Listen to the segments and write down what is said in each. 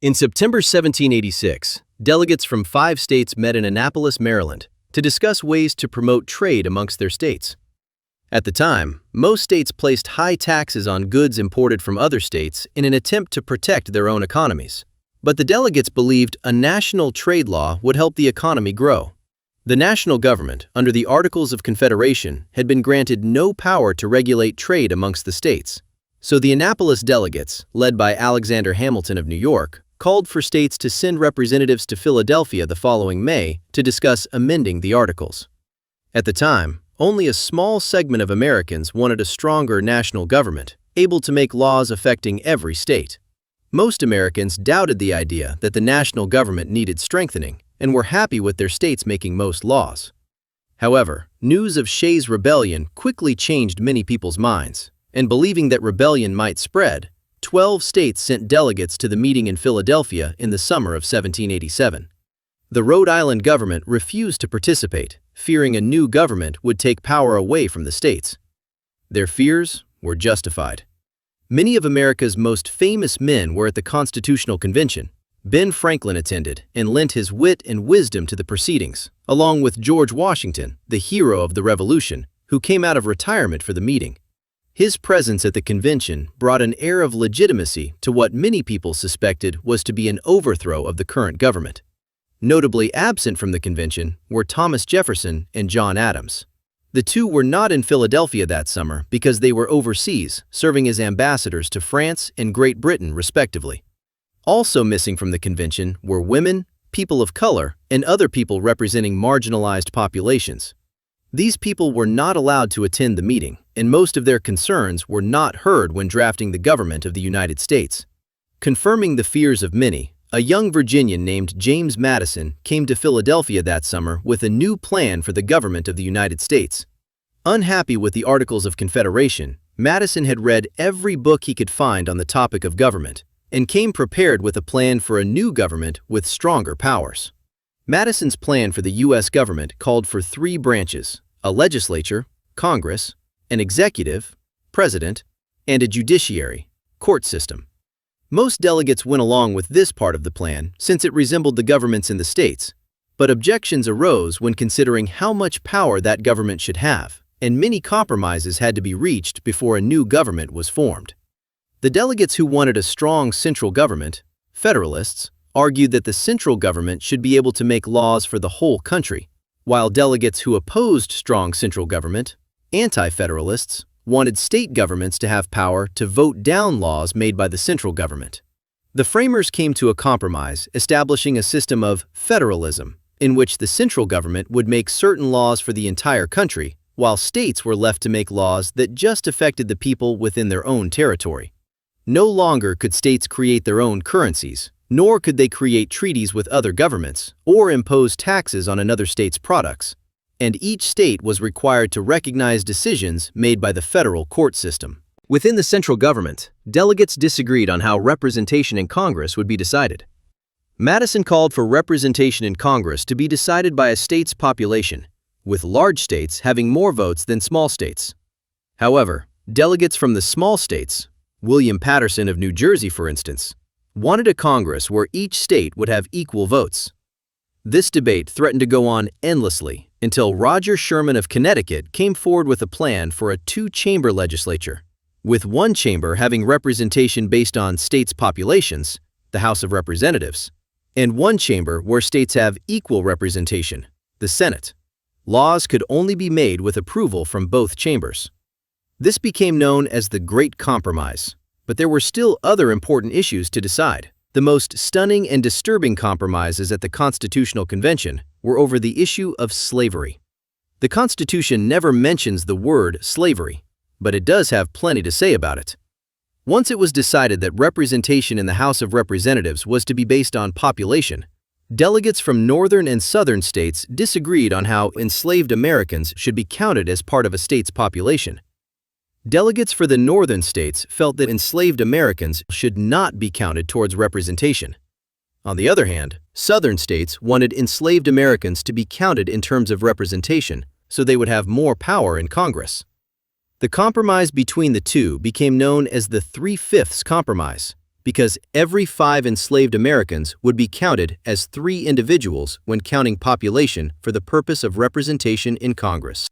In September 1786, delegates from 5 states met in Annapolis, Maryland, to discuss ways to promote trade amongst their states. At the time, most states placed high taxes on goods imported from other states in an attempt to protect their own economies. But the delegates believed a national trade law would help the economy grow. The national government, under the Articles of Confederation, had been granted no power to regulate trade amongst the states. So the Annapolis delegates, led by Alexander Hamilton of New York, called for states to send representatives to Philadelphia the following May to discuss amending the Articles. At the time, only a small segment of Americans wanted a stronger national government, able to make laws affecting every state. Most Americans doubted the idea that the national government needed strengthening and were happy with their states making most laws. However, news of Shays' rebellion quickly changed many people's minds, and believing that rebellion might spread, 12 states sent delegates to the meeting in Philadelphia in the summer of 1787. The Rhode Island government refused to participate, fearing a new government would take power away from the states. Their fears were justified. Many of America's most famous men were at the Constitutional Convention. Ben Franklin attended and lent his wit and wisdom to the proceedings, along with George Washington, the hero of the Revolution, who came out of retirement for the meeting. His presence at the convention brought an air of legitimacy to what many people suspected was to be an overthrow of the current government. Notably absent from the convention were Thomas Jefferson and John Adams. The two were not in Philadelphia that summer because they were overseas, serving as ambassadors to France and Great Britain respectively. Also missing from the convention were women, people of color, and other people representing marginalized populations. These people were not allowed to attend the meeting, and most of their concerns were not heard when drafting the government of the United States. Confirming the fears of many, a young Virginian named James Madison came to Philadelphia that summer with a new plan for the government of the United States. Unhappy with the Articles of Confederation, Madison had read every book he could find on the topic of government, and came prepared with a plan for a new government with stronger powers. Madison's plan for the U.S. government called for 3 branches: a legislature, Congress, an executive, president, and a judiciary, court system. Most delegates went along with this part of the plan since it resembled the governments in the states, but objections arose when considering how much power that government should have, and many compromises had to be reached before a new government was formed. The delegates who wanted a strong central government, Federalists, argued that the central government should be able to make laws for the whole country, while delegates who opposed strong central government, Anti-Federalists, wanted state governments to have power to vote down laws made by the central government. The framers came to a compromise, establishing a system of federalism, in which the central government would make certain laws for the entire country, while states were left to make laws that just affected the people within their own territory. No longer could states create their own currencies, nor could they create treaties with other governments or impose taxes on another state's products, and each state was required to recognize decisions made by the federal court system. Within the central government, delegates disagreed on how representation in Congress would be decided. Madison called for representation in Congress to be decided by a state's population, with large states having more votes than small states. However, delegates from the small states, William Patterson of New Jersey for instance, wanted a Congress where each state would have equal votes. This debate threatened to go on endlessly until Roger Sherman of Connecticut came forward with a plan for a 2-chamber legislature, with one chamber having representation based on states' populations, the House of Representatives, and one chamber where states have equal representation, the Senate. Laws could only be made with approval from both chambers. This became known as the Great Compromise, but there were still other important issues to decide. The most stunning and disturbing compromises at the Constitutional Convention were over the issue of slavery. The Constitution never mentions the word slavery, but it does have plenty to say about it. Once it was decided that representation in the House of Representatives was to be based on population, delegates from northern and southern states disagreed on how enslaved Americans should be counted as part of a state's population. Delegates for the northern states felt that enslaved Americans should not be counted towards representation. On the other hand, southern states wanted enslaved Americans to be counted in terms of representation so they would have more power in Congress. The compromise between the two became known as the 3/5 Compromise, because every 5 enslaved Americans would be counted as 3 individuals when counting population for the purpose of representation in Congress.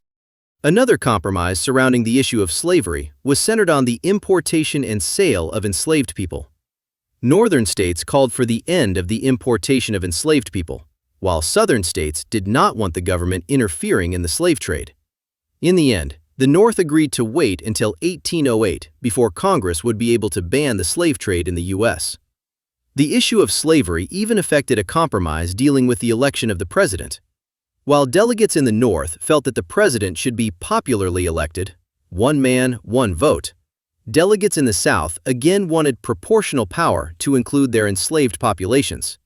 Another compromise surrounding the issue of slavery was centered on the importation and sale of enslaved people. Northern states called for the end of the importation of enslaved people, while Southern states did not want the government interfering in the slave trade. In the end, the North agreed to wait until 1808 before Congress would be able to ban the slave trade in the U.S. The issue of slavery even affected a compromise dealing with the election of the president. While delegates in the North felt that the president should be popularly elected, one man, one vote, delegates in the South again wanted proportional power to include their enslaved populations.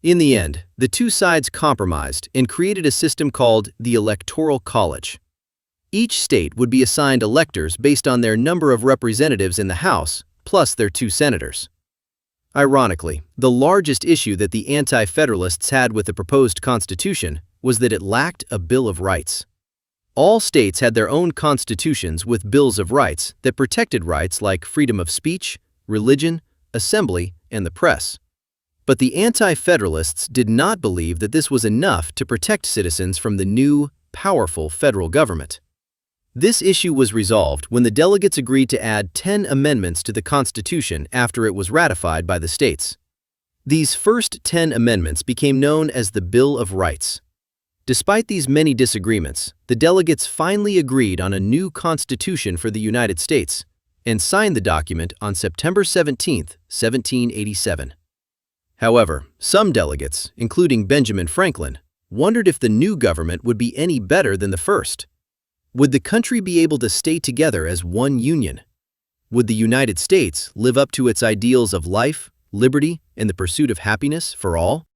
In the end, the two sides compromised and created a system called the Electoral College. Each state would be assigned electors based on their number of representatives in the House, plus their 2 senators. Ironically, the largest issue that the Anti-Federalists had with the proposed Constitution was that it lacked a Bill of Rights. All states had their own constitutions with bills of rights that protected rights like freedom of speech, religion, assembly, and the press. But the Anti-Federalists did not believe that this was enough to protect citizens from the new, powerful federal government. This issue was resolved when the delegates agreed to add 10 amendments to the Constitution after it was ratified by the states. These first 10 amendments became known as the Bill of Rights. Despite these many disagreements, the delegates finally agreed on a new Constitution for the United States and signed the document on September 17, 1787. However, some delegates, including Benjamin Franklin, wondered if the new government would be any better than the first. Would the country be able to stay together as one union? Would the United States live up to its ideals of life, liberty, and the pursuit of happiness for all?